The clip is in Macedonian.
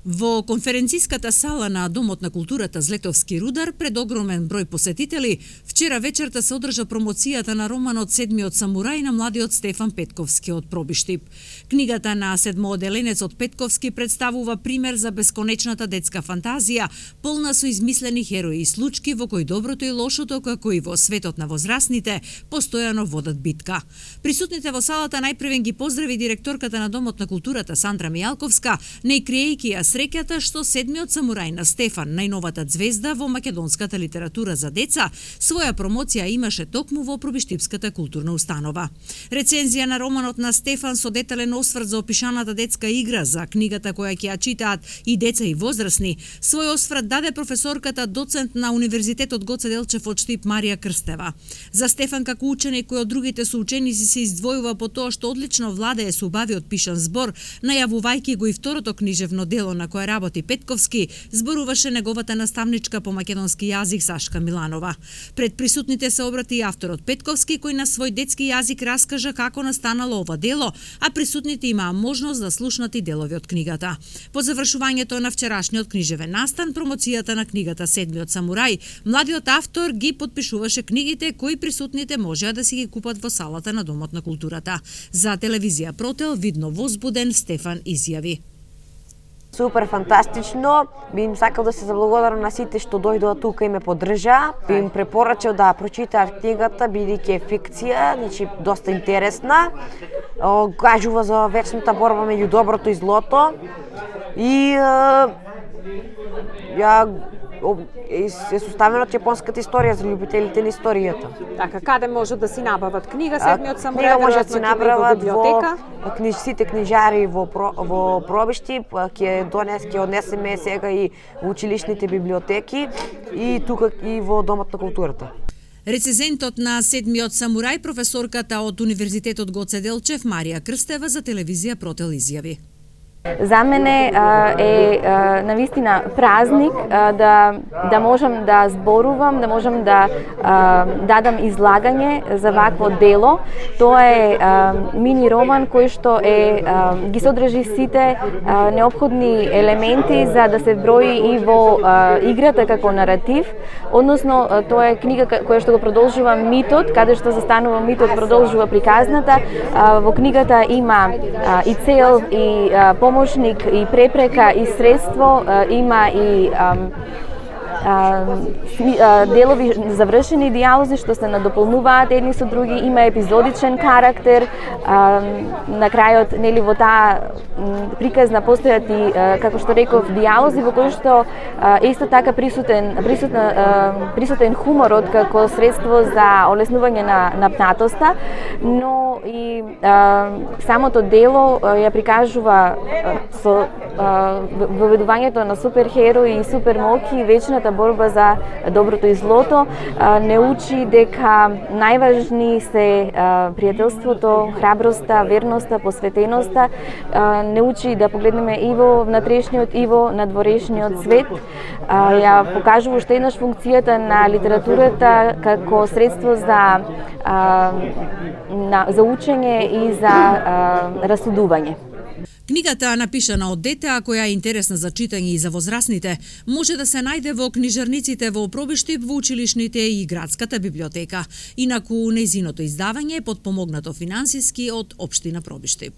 Во конференциската сала на Домот на културата Злетовски рудар пред огромен број посетители, вчера вечерта се одржа промоцијата на романот Седмиот самурај на младиот Стефан Петковски од Пробиштип. Книгата на седмооделенецот Петковски представува пример за бесконечната детска фантазија, полна со измислени херои и случки во кои доброто и лошото, како и во светот на возрастните, постојано водат битка. Присутните во салата најпрвен ги поздрави директорката на Домот на културата Сандра Мијалковска, најкрејки ја среќата што Седмиот самурај на Стефан, најновата звезда во македонската литература за деца, своја промоција имаше токму во Пробиштипската културна установа. Рецензија на романот на Стефан со детален осврт за опишаната детска игра за книгата која ќе ја читаат и деца и возрастни, свој осврт даде професорката доцент на Универзитетот Гоце Делчев од Штип Марија Крстева. За Стефан како ученик кој од другите соученици се издвојува по тоа што одлично владее со убавиот пишан збор, најавувајќи го и второто книжевно дело на кое работи Петковски, зборуваше неговата наставничка по македонски јазик Сашка Миланова. Пред присутните се обрати и авторот Петковски, кој на свој детски јазик раскажа како настанало ова дело, а присутните имаа можност да слушнат и делови од книгата. По завршувањето на вчерашниот книжевен настан, промоцијата на книгата Седмиот самурај, младиот автор ги подпишуваше книгите кои присутните можеа да си ги купат во салата на Домот на културата. За телевизија Протел, видно возбуден, Стефан изјави: Супер, фантастично. Би им сакал да се заблагодарам на сите што дојдоа тука и ме поддржаа. Би им препорачал да прочитаат книгата, бидејќи е фикција, значи доста интересна. Кажува за вечната борба меѓу доброто и злото. И е составена од јапонската историја за љубителите на историјата. Така, каде може да си набават книга Седмиот самурај? Книга може да си набават во сите книжари во Пробиштип, ќе однесеме сега и во училишните библиотеки и тука и во Домот на културата. Рецензентот на Седмиот самурај, професорката од Универзитетот Гоце Делчев Марија Крстева за телевизија Протел изјави: За мене е навистина празник да можам да зборувам, да можам да дадам излагање за вакво дело. Тоа е мини роман кој што ги содржи сите неопходни елементи за да се брои и во играта како наратив, односно тоа е книга која што го продолжува митот, каде што застанува митот, продолжува приказната. Во книгата има и цел и помошник и препрека и средство, има и делови завршени дијалози што се надополнуваат едни со други, има епизодичен карактер. На крајот, нели, во таа приказна постојат и, како што реков, дијалози во кои што исто така присутен хуморот како средство за олеснување на напнатоста, но и самото дело ја прикажува со воведувањето на суперхерои и супермоки, вечната борба за доброто и злото. Не учи дека најважни се пријателството, храброста, верноста, посветеноста. Не учи да погледнеме и во внатрешниот и во надворешниот свет. Ја покажува уште еднаш функцијата на литературата како средство за учење и за расудување. Книгата, напишана од дете, а која е интересна за читање и за возрастните, може да се најде во книжарниците во Пробиштип, во училишните и градската библиотека. Инаку, нејзиното издавање е потпомогнато финансиски од Општина Пробиштип.